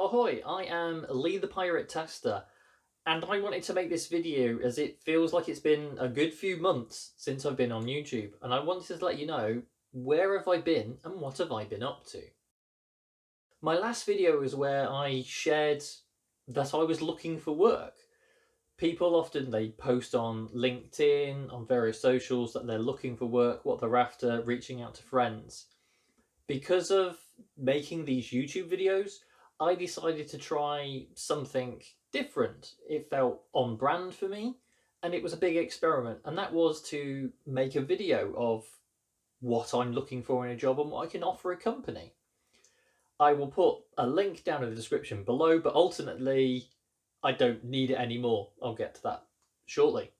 Ahoy, I am Lee the Pirate Tester, and I wanted to make this video as it feels like it's been a good few months since I've been on YouTube, and I wanted to let you know where have I been and what have I been up to. My last video was where I shared that I was looking for work. People often, they post on LinkedIn, on various socials that they're looking for work, what they're after, reaching out to friends. Because of making these YouTube videos, I decided to try something different. It felt on brand for me, and it was a big experiment, and that was to make a video of what I'm looking for in a job and what I can offer a company. I will put a link down in the description below, but ultimately I don't need it anymore. I'll get to that shortly.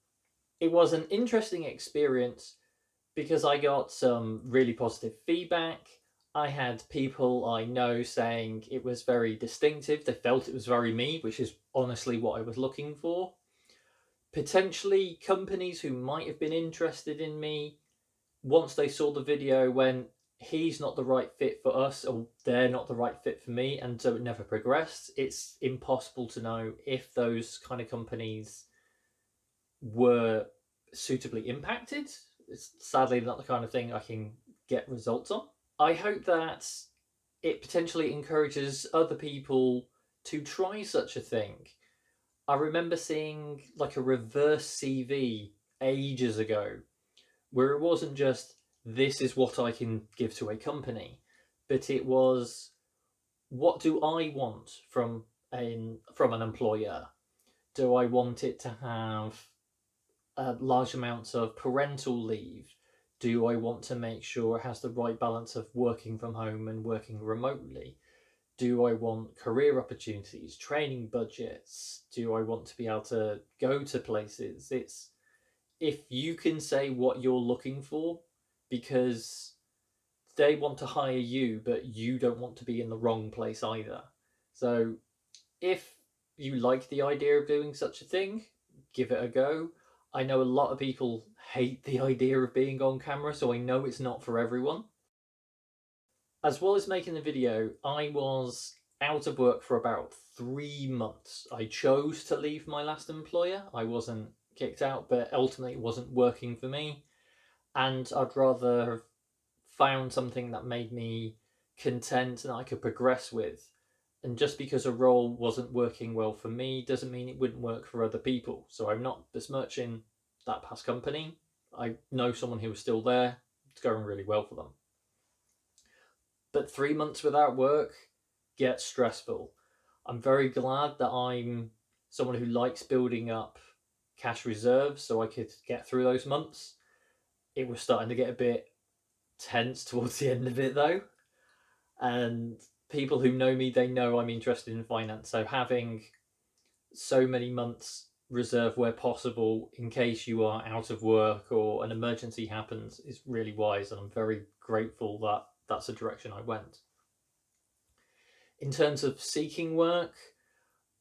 It was an interesting experience because I got some really positive feedback. I had people I know saying it was very distinctive. They felt it was very me, which is honestly what I was looking for. Potentially companies who might have been interested in me, once they saw the video, went, he's not the right fit for us, or they're not the right fit for me, and so it never progressed. It's impossible to know if those kind of companies were suitably impacted. It's sadly not the kind of thing I can get results on. I hope that it potentially encourages other people to try such a thing. I remember seeing like a reverse CV ages ago where it wasn't just this is what I can give to a company, but it was what do I want from an employer? Do I want it to have large amounts of parental leave? Do I want to make sure it has the right balance of working from home and working remotely? Do I want career opportunities, training budgets? Do I want to be able to go to places? It's if you can say what you're looking for, because they want to hire you, but you don't want to be in the wrong place either. So if you like the idea of doing such a thing, give it a go. I know a lot of people hate the idea of being on camera, so I know it's not for everyone. As well as making the video, I was out of work for about 3 months. I chose to leave my last employer. I wasn't kicked out, but ultimately it wasn't working for me. And I'd rather have found something that made me content and I could progress with. And just because a role wasn't working well for me doesn't mean it wouldn't work for other people. So I'm not besmirching that past company. I know someone who was still there. It's going really well for them. But 3 months without work gets stressful. I'm very glad that I'm someone who likes building up cash reserves so I could get through those months. It was starting to get a bit tense towards the end of it though. And people who know me, they know I'm interested in finance. So having so many months reserve where possible in case you are out of work or an emergency happens is really wise. And I'm very grateful that that's the direction I went. In terms of seeking work,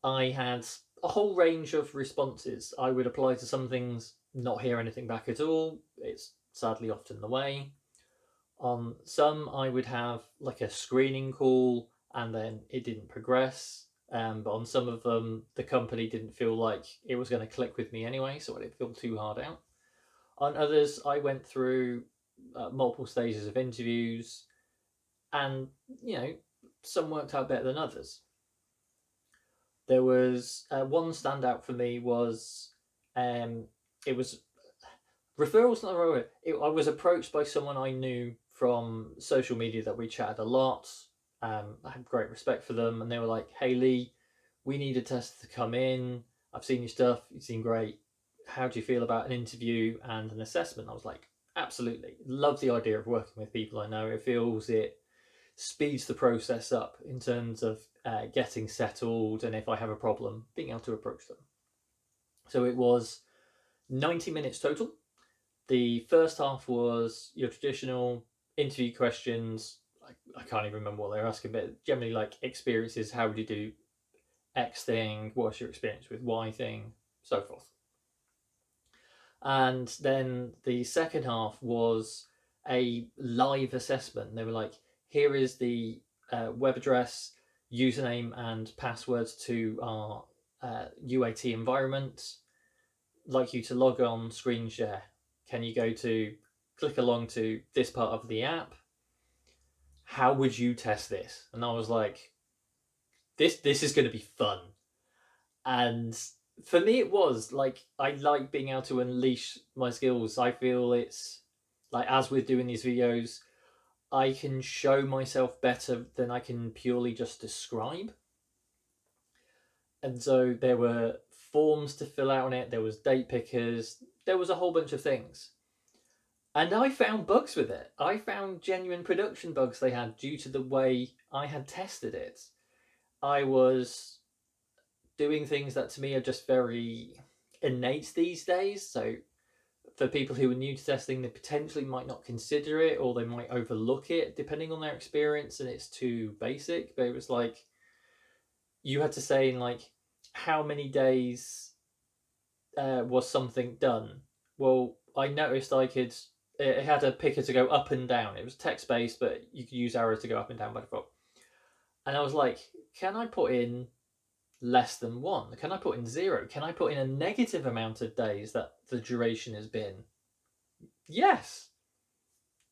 I had a whole range of responses. I would apply to some things, not hear anything back at all. It's sadly often the way. On some, I would have like a screening call and then it didn't progress. But on some of them, the company didn't feel like it was going to click with me anyway, so I didn't feel too hard out. On others, I went through multiple stages of interviews, and some worked out better than others. There was one standout for me was it was referrals, not the right word. I was approached by someone I knew from social media that we chatted a lot. I had great respect for them, and they were like, "Hey Lee, we need a tester to come in. I've seen your stuff. You seem great. How do you feel about an interview and an assessment?" I was like, "Absolutely. Love the idea of working with people I know. It feels it speeds the process up in terms of getting settled, and if I have a problem, being able to approach them." So it was 90 minutes total. The first half was your traditional interview questions. I can't even remember what they were asking, but generally like experiences. How would you do X thing? What's your experience with Y thing? So forth. And then the second half was a live assessment. They were like, here is the web address. username and passwords to our UAT environment. Like you to log on, screen share. Can you go to click along to this part of the app? How would you test this? And I was like, this is going to be fun. And for me, it was like, I like being able to unleash my skills. I feel it's like, as we're doing these videos, I can show myself better than I can purely just describe. And so there were forms to fill out on it, there was date pickers, there was a whole bunch of things. And I found bugs with it. I found genuine production bugs they had due to the way I had tested it. I was doing things that to me are just very innate these days. So for people who are new to testing, they potentially might not consider it, or they might overlook it depending on their experience, and it's too basic. But it was like, you had to say in like, how many days was something done? Well, I noticed it had a picker to go up and down. It was text based, but you could use arrows to go up and down by default. And I was like, can I put in less than 1? Can I put in 0? Can I put in a negative amount of days that the duration has been? Yes.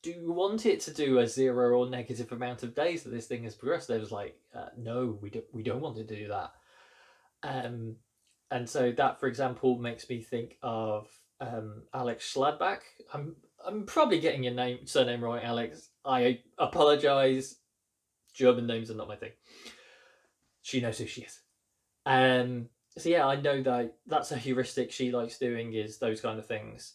Do you want it to do a 0 or negative amount of days that this thing has progressed? They was like, no, we don't want it to do that. And so that, for example, makes me think of Alex Schladebeck. I'm probably getting your surname right, Alex. I apologize. German names are not my thing. She knows who she is. So yeah, I know that's a heuristic she likes doing, is those kind of things.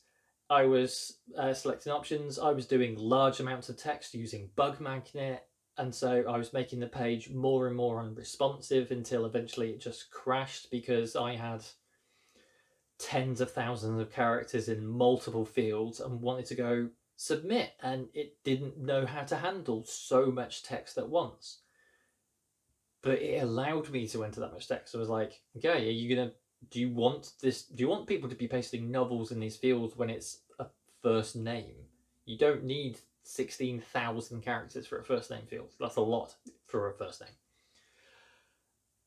I was selecting options. I was doing large amounts of text using Bug Magnet, and so I was making the page more and more unresponsive until eventually it just crashed because I had tens of thousands of characters in multiple fields and wanted to go submit, and it didn't know how to handle so much text at once. But it allowed me to enter that much text. I was like, okay, do you want people to be pasting novels in these fields when it's a first name? You don't need 16,000 characters for a first name field. That's a lot for a first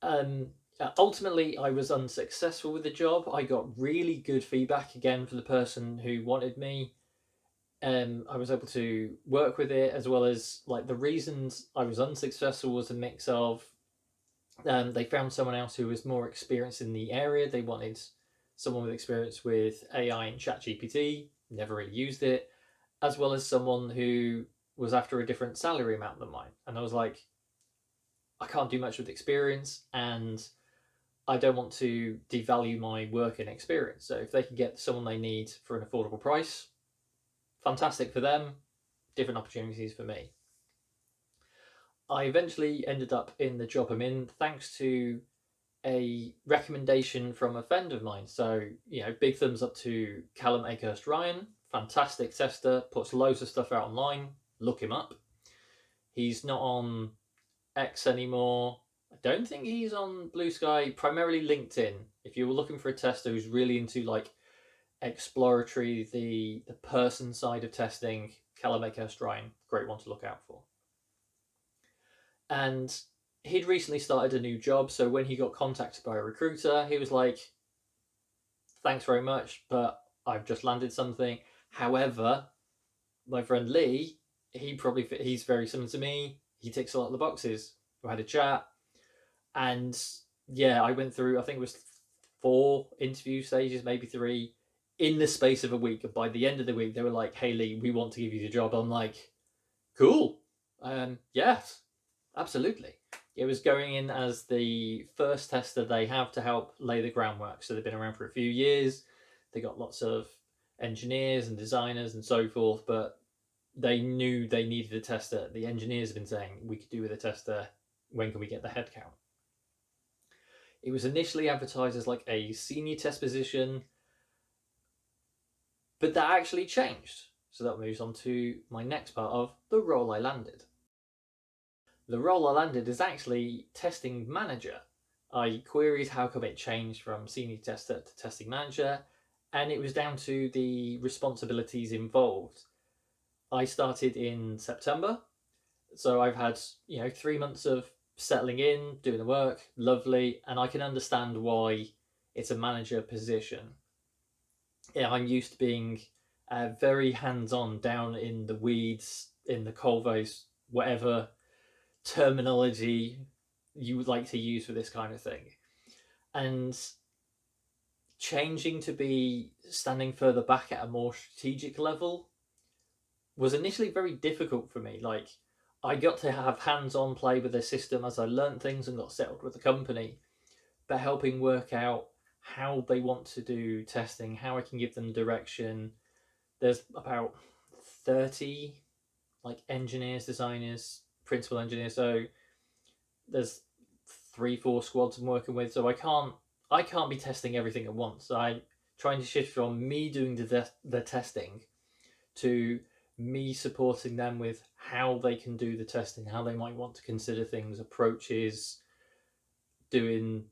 name. Ultimately, I was unsuccessful with the job. I got really good feedback again for the person who wanted me. I was able to work with it, as well as like the reasons I was unsuccessful was a mix of they found someone else who was more experienced in the area. They wanted someone with experience with AI and ChatGPT, never really used it, as well as someone who was after a different salary amount than mine. And I was like, I can't do much with experience, and I don't want to devalue my work and experience. So if they can get someone they need for an affordable price, fantastic for them, different opportunities for me. I eventually ended up in the job I'm in thanks to a recommendation from a friend of mine. So, big thumbs up to Callum Akehurt-Ryan, fantastic tester, puts loads of stuff out online. Look him up. He's not on X anymore. I don't think he's on Bluesky, primarily LinkedIn. If you were looking for a tester who's really into like exploratory, the person side of testing, Callum Akehurt-Ryan, great one to look out for. And he'd recently started a new job, so when he got contacted by a recruiter, he was like, thanks very much, but I've just landed something. However, my friend Lee, he's very similar to me. He ticks a lot of the boxes. We had a chat, and yeah, I went through, I think it was 4 interview stages, maybe 3, in the space of a week. And by the end of the week, they were like, hey Lee, we want to give you the job. I'm like, cool. Yes, absolutely. It was going in as the first tester they have to help lay the groundwork. So they've been around for a few years. They got lots of engineers and designers and so forth, but they knew they needed a tester. The engineers have been saying, we could do with a tester. When can we get the headcount? It was initially advertised as like a senior test position, but that actually changed. So that moves on to my next part of the role I landed. The role I landed is actually testing manager. I queried how come it changed from senior tester to testing manager, and it was down to the responsibilities involved. I started in September, so I've had 3 months of settling in, doing the work, lovely, and I can understand why it's a manager position. Yeah, I'm used to being very hands-on, down in the weeds, in the coalface, whatever terminology you would like to use for this kind of thing. And changing to be standing further back at a more strategic level was initially very difficult for me. Like, I got to have hands-on play with the system as I learned things and got settled with the company, but helping work out how they want to do testing, how I can give them direction. There's about 30 like engineers, designers, principal engineers, so there's 3-4 squads I'm working with, so I can't be testing everything at once. I'm trying to shift from me doing the testing to me supporting them with how they can do the testing, how they might want to consider things, approaches, doing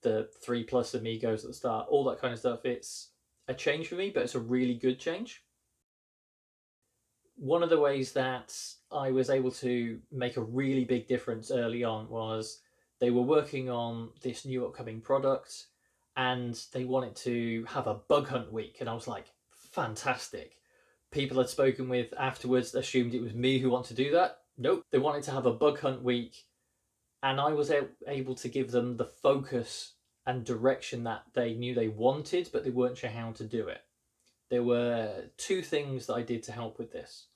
the 3+ amigos at the start, all that kind of stuff. It's a change for me, but it's a really good change. One of the ways that I was able to make a really big difference early on was they were working on this new upcoming product and they wanted to have a bug hunt week. And I was like, fantastic. People I'd spoken with afterwards assumed it was me who wanted to do that. Nope. They wanted to have a bug hunt week. And I was able to give them the focus and direction that they knew they wanted, but they weren't sure how to do it. There were 2 things that I did to help with this.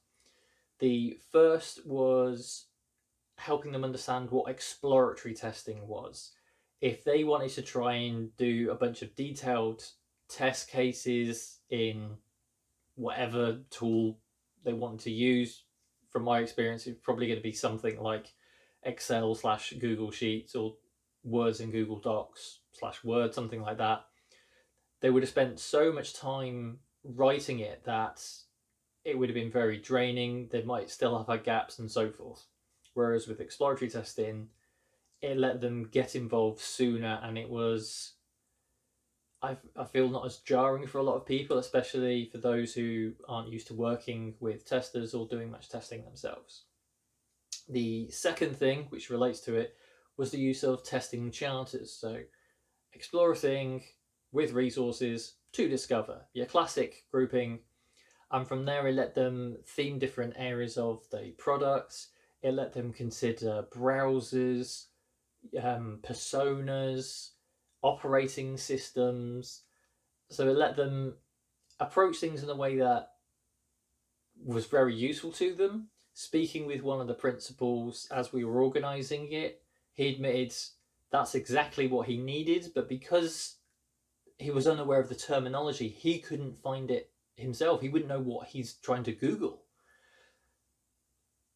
The first was helping them understand what exploratory testing was. If they wanted to try and do a bunch of detailed test cases in whatever tool they wanted to use, from my experience, it's probably going to be something like Excel/Google Sheets or Words in Google Docs/Word, something like that. They would have spent so much time writing it that it would have been very draining. They might still have had gaps and so forth. Whereas with exploratory testing, it let them get involved sooner, and it was, I feel, not as jarring for a lot of people, especially for those who aren't used to working with testers or doing much testing themselves. The second thing, which relates to it, was the use of testing charters. So explore a thing with resources to discover, your classic grouping. And from there, it let them theme different areas of the products. It let them consider browsers, personas, operating systems. So it let them approach things in a way that was very useful to them. Speaking with one of the principals as we were organising it, he admitted that's exactly what he needed, but because he was unaware of the terminology, he couldn't find it himself. He wouldn't know what he's trying to Google.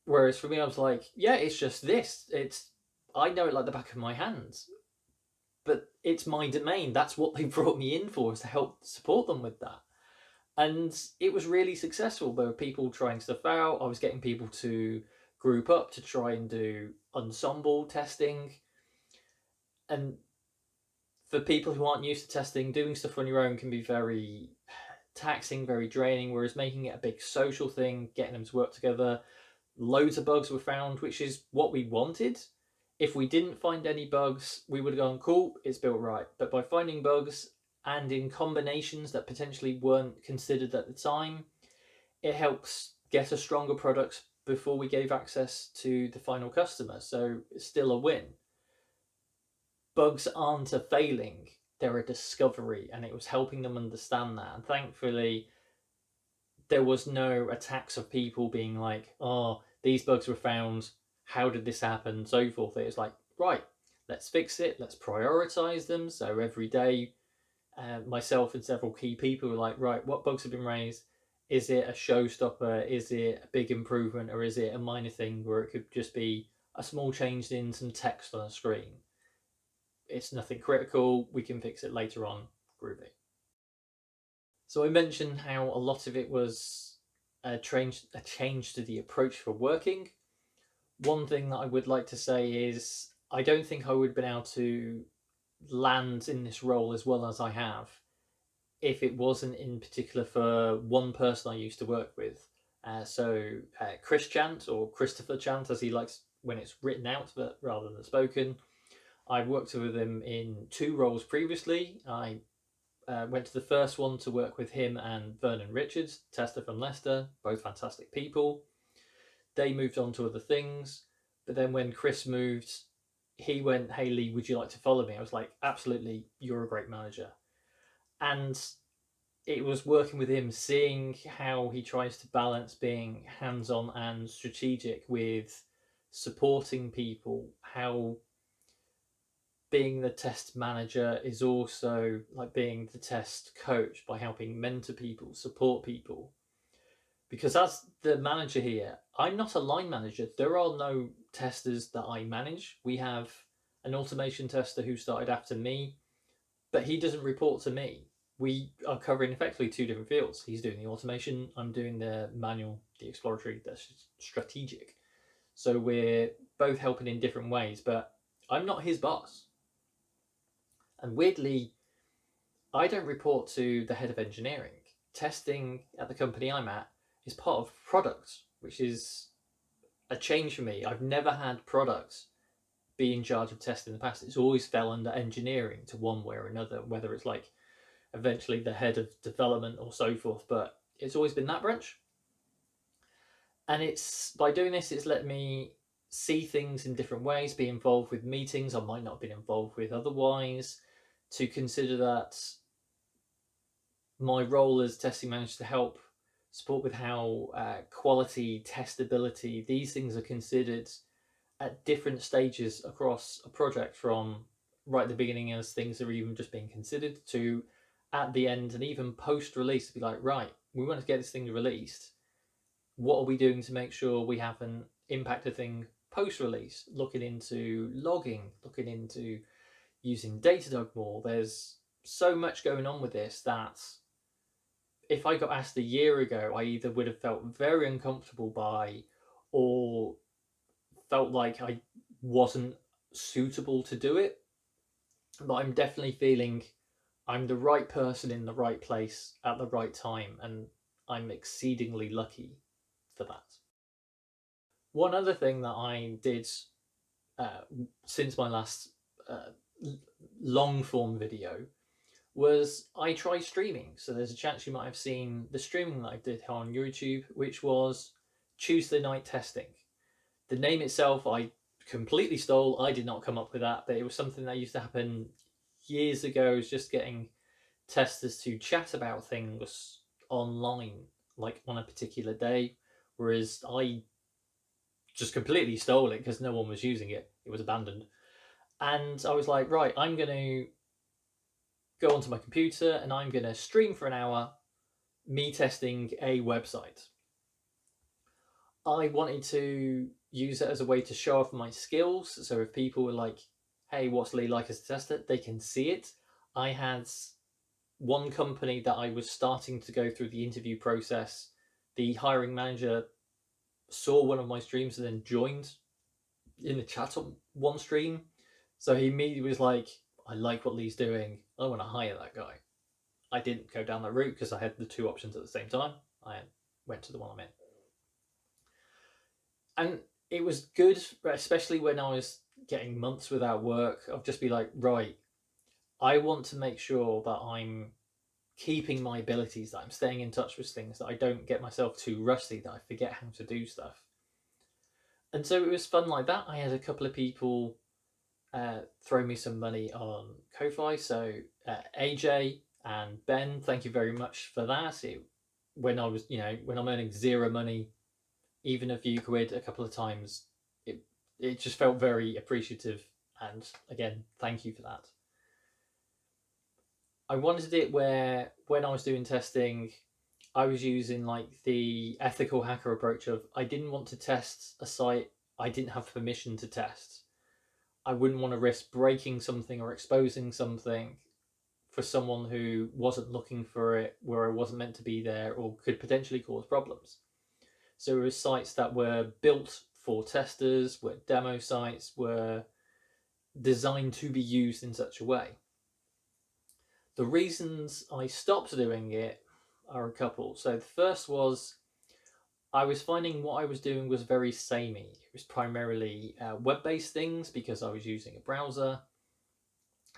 Whereas for me, I was like, yeah, it's just this. I know it like the back of my hands, but it's my domain. That's what they brought me in for, is to help support them with that. And it was really successful. There were people trying stuff out. I was getting people to group up to try and do ensemble testing. And for people who aren't used to testing, doing stuff on your own can be very taxing, very draining, whereas making it a big social thing, getting them to work together, loads of bugs were found, which is what we wanted. If we didn't find any bugs, we would have gone, cool, it's built right. But by finding bugs, and in combinations that potentially weren't considered at the time, it helps get a stronger product before we gave access to the final customer. So it's still a win. Bugs aren't a failing, they're a discovery, and it was helping them understand that. And thankfully, there was no attacks of people being like, oh, these bugs were found, how did this happen, so forth. It was like, right, let's fix it, let's prioritize them. So every day, myself and several key people were like, right, what bugs have been raised? Is it a showstopper? Is it a big improvement? Or is it a minor thing where it could just be a small change in some text on a screen? It's nothing critical, we can fix it later on, groovy. So I mentioned how a lot of it was a change to the approach for working. One thing that I would like to say is I don't think I would have been able to land in this role as well as I have if it wasn't in particular for one person I used to work with. Chris Chant, or Christopher Chant as he likes when it's written out, but rather than spoken. I've worked with him in 2 roles previously. I went to the first one to work with him and Vernon Richards, tester from Leicester, both fantastic people. They moved on to other things, but then when Chris moved, he went, "Hey Lee, would you like to follow me?" I was like, "Absolutely, you're a great manager." And it was working with him, seeing how he tries to balance being hands-on and strategic with supporting people, how being the test manager is also like being the test coach by helping mentor people, support people. Because as the manager here, I'm not a line manager. There are no testers that I manage. We have an automation tester who started after me, but he doesn't report to me. We are covering effectively 2 different fields. He's doing the automation, I'm doing the manual, the exploratory, the strategic. So we're both helping in different ways, but I'm not his boss. And weirdly, I don't report to the head of engineering. Testing at the company I'm at is part of product, which is a change for me. I've never had product be in charge of testing in the past. It's always fell under engineering to one way or another, whether it's like eventually the head of development or so forth, but it's always been that branch. And it's by doing this, it's let me see things in different ways, be involved with meetings I might not have been involved with otherwise, to consider that my role as testing manager to help support with how quality, testability, these things are considered at different stages across a project, from right at the beginning as things are even just being considered to at the end, and even post-release to be like, right, we want to get this thing released. What are we doing to make sure we haven't impacted thing post-release? Looking into logging, looking into using Datadog more. There's so much going on with this that if I got asked a year ago, I either would have felt very uncomfortable by, or felt like I wasn't suitable to do it. But I'm definitely feeling I'm the right person in the right place at the right time, and I'm exceedingly lucky for that. One other thing that I did since my last long form video was I tried streaming. So there's a chance you might have seen the streaming that I did on YouTube, which was Tuesday night testing. The name itself I completely stole. I did not come up with that, but it was something that used to happen years ago. It was just getting testers to chat about things online, like on a particular day, whereas I just completely stole it because no one was using it. It was abandoned. And I was like, right, I'm going to go onto my computer and I'm going to stream for an hour me testing a website. I wanted to use it as a way to show off my skills. So if people were like, hey, what's Lee like as a tester? They can see it. I had one company that I was starting to go through the interview process. The hiring manager saw one of my streams and then joined in the chat on one stream. So he immediately was like, I like what Lee's doing. I want to hire that guy. I didn't go down that route because I had the 2 options at the same time. I went to the one I'm in. And it was good, especially when I was getting months without work. I'd just be like, right, I want to make sure that I'm keeping my abilities, that I'm staying in touch with things, that I don't get myself too rusty, that I forget how to do stuff. And so it was fun like that. I had a couple of people throw me some money on Ko-Fi. So AJ and Ben, thank you very much for that. When I'm earning 0 money, even a few quid a couple of times, it just felt very appreciative. And again, thank you for that. I wanted it where when I was doing testing, I was using like the ethical hacker approach of I didn't want to test a site I didn't have permission to test. I wouldn't want to risk breaking something or exposing something for someone who wasn't looking for it, where I wasn't meant to be there, or could potentially cause problems. So it was sites that were built for testers, were demo sites, were designed to be used in such a way. The reasons I stopped doing it are a couple. So the first was I was finding what I was doing was very samey. It was primarily web-based things because I was using a browser.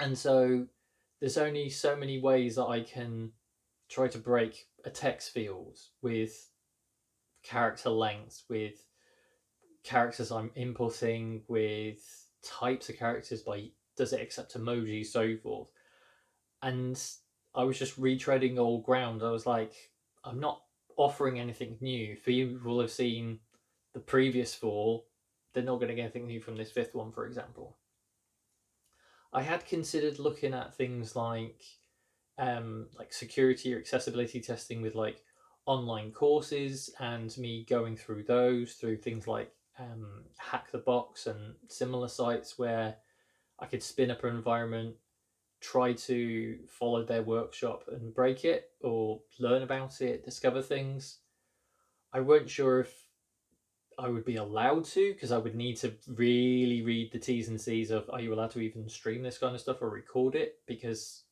And so there's only so many ways that I can try to break a text field with character lengths, with characters I'm inputting, with types of characters, by does it accept emoji, so forth. And I was just retreading old ground. I was like, I'm not offering anything new. People have seen the previous four, they're not going to get anything new from this fifth one, for example. I had considered looking at things like security or accessibility testing with like online courses, and me going through those through things like Hack the Box and similar sites where I could spin up an environment, try to follow their workshop and break it, or learn about it, discover things. I weren't sure if I would be allowed to, because I would need to really read the T's and C's of, are you allowed to even stream this kind of stuff or record it? Because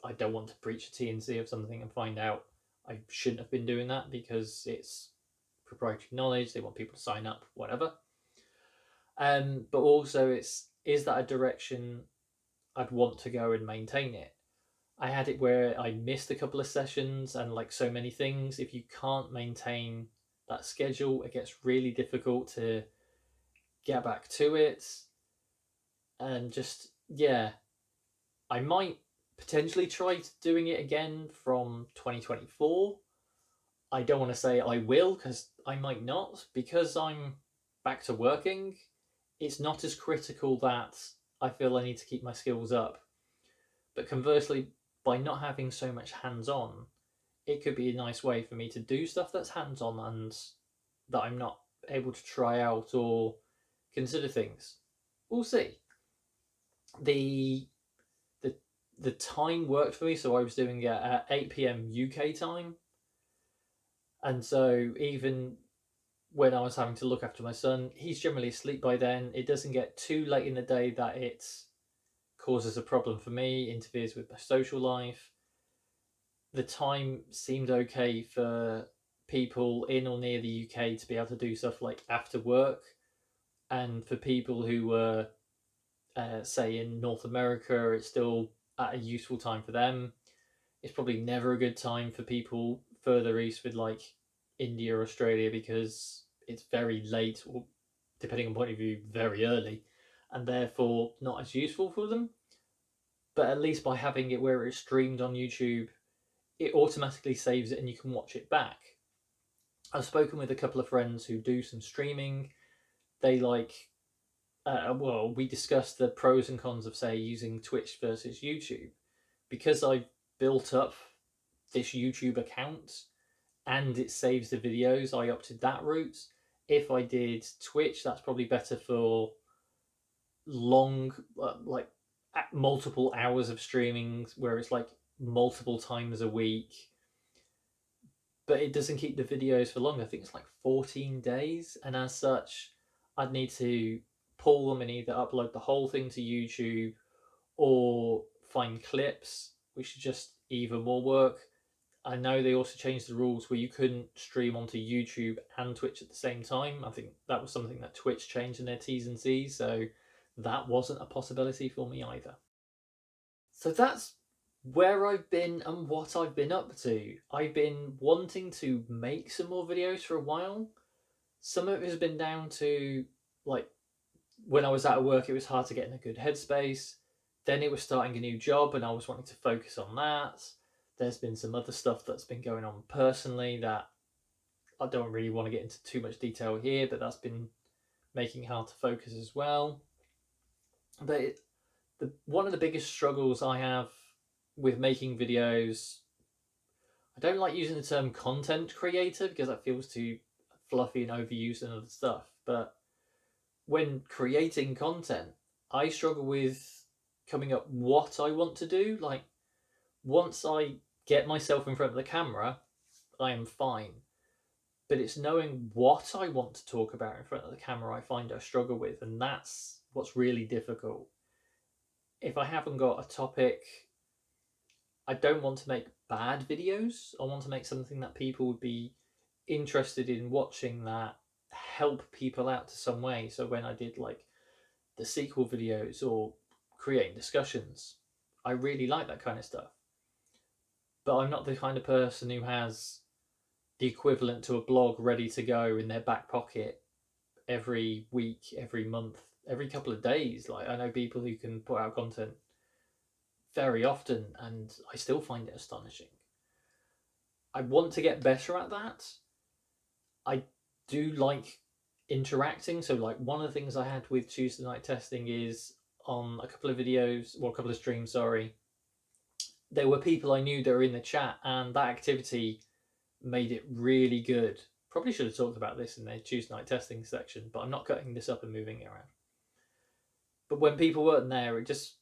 I don't want to breach a T and C of something and find out I shouldn't have been doing that because it's proprietary knowledge, they want people to sign up, whatever. But also, is that a direction I'd want to go and maintain it? I had it where I missed a couple of sessions, and like so many things, if you can't maintain that schedule, it gets really difficult to get back to it. And just, yeah, I might potentially try doing it again from 2024. I don't want to say I will, because I might not, because I'm back to working. It's not as critical that I feel I need to keep my skills up. But conversely, by not having so much hands-on, it could be a nice way for me to do stuff that's hands-on and that I'm not able to try out or consider things. We'll see. The the time worked for me, so I was doing it at 8 p.m. UK time. And so even when I was having to look after my son, he's generally asleep by then. It doesn't get too late in the day that it causes a problem for me, interferes with my social life. The time seemed okay for people in or near the UK to be able to do stuff like after work, and for people who were, say, in North America, it's still at a useful time for them. It's probably never a good time for people further east with like India or Australia, because it's very late, or depending on point of view, very early, and therefore not as useful for them. But at least by having it where it's streamed on YouTube, it automatically saves it and you can watch it back. I've spoken with a couple of friends who do some streaming. They we discussed the pros and cons of, say, using Twitch versus YouTube. Because I've built up this YouTube account and it saves the videos, I opted that route. If I did Twitch, that's probably better for long, multiple hours of streaming, where it's like multiple times a week, but it doesn't keep the videos for long. I think it's like 14 days, and as such, I'd need to pull them and either upload the whole thing to YouTube or find clips, which is just even more work. I know they also changed the rules where you couldn't stream onto YouTube and Twitch at the same time. I think that was something that Twitch changed in their T's and C's, so that wasn't a possibility for me either. So that's where I've been and what I've been up to. I've been wanting to make some more videos for a while. Some of it has been down to, like, when I was out of work, it was hard to get in a good headspace. Then it was starting a new job and I was wanting to focus on that. There's been some other stuff that's been going on personally that I don't really want to get into too much detail here, but that's been making it hard to focus as well. But one of the biggest struggles I have with making videos, I don't like using the term content creator because that feels too fluffy and overused and other stuff, but when creating content, I struggle with coming up what I want to do. Like, once I get myself in front of the camera, I am fine. But it's knowing what I want to talk about in front of the camera I find I struggle with, and that's what's really difficult. If I haven't got a topic, I don't want to make bad videos. I want to make something that people would be interested in watching that help people out to some way. So when I did like the sequel videos or creating discussions, I really like that kind of stuff. But I'm not the kind of person who has the equivalent to a blog ready to go in their back pocket every week, every month, every couple of days. Like, I know people who can put out content very often, and I still find it astonishing. I want to get better at that. I do like interacting. So, like, one of the things I had with Tuesday night testing is on a couple of videos, or a couple of streams, sorry, there were people I knew that were in the chat, and that activity made it really good. Probably should have talked about this in the Tuesday night testing section, but I'm not cutting this up and moving it around. But when people weren't there, it just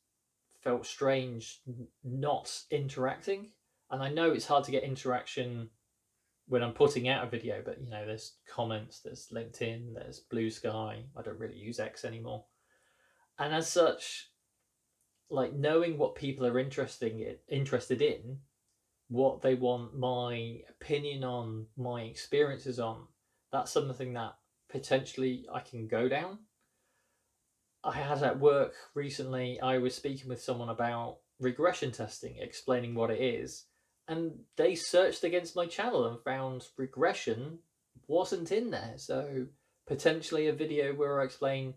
felt strange not interacting. And I know it's hard to get interaction when I'm putting out a video, but you know, there's comments, there's LinkedIn, there's Bluesky. I don't really use X anymore. And as such, like, knowing what people are interested in, what they want my opinion on, my experiences on, that's something that potentially I can go down. I had at work recently, I was speaking with someone about regression testing, explaining what it is, and they searched against my channel and found regression wasn't in there. So potentially a video where I explain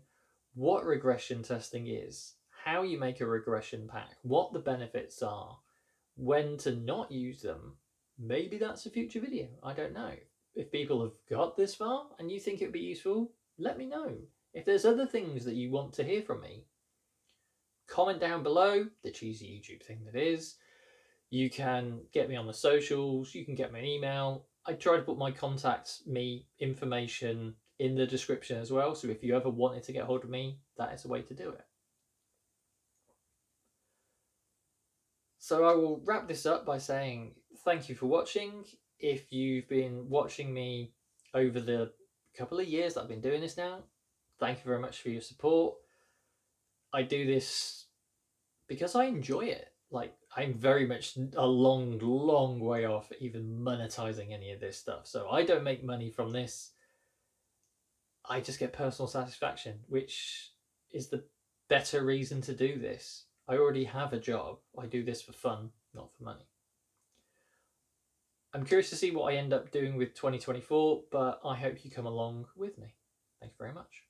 what regression testing is, how you make a regression pack, what the benefits are, when to not use them. Maybe that's a future video. I don't know. If people have got this far and you think it would be useful, let me know. If there's other things that you want to hear from me, comment down below, the cheesy YouTube thing that is. You can get me on the socials, you can get me an email. I try to put my contact me information in the description as well, so if you ever wanted to get hold of me, that is a way to do it. So I will wrap this up by saying thank you for watching. If you've been watching me over the couple of years that I've been doing this now, thank you very much for your support. I do this because I enjoy it. Like, I'm very much a long way off even monetizing any of this stuff. So I don't make money from this. I just get personal satisfaction, which is the better reason to do this. I already have a job. I do this for fun, not for money. I'm curious to see what I end up doing with 2024, but I hope you come along with me. Thank you very much.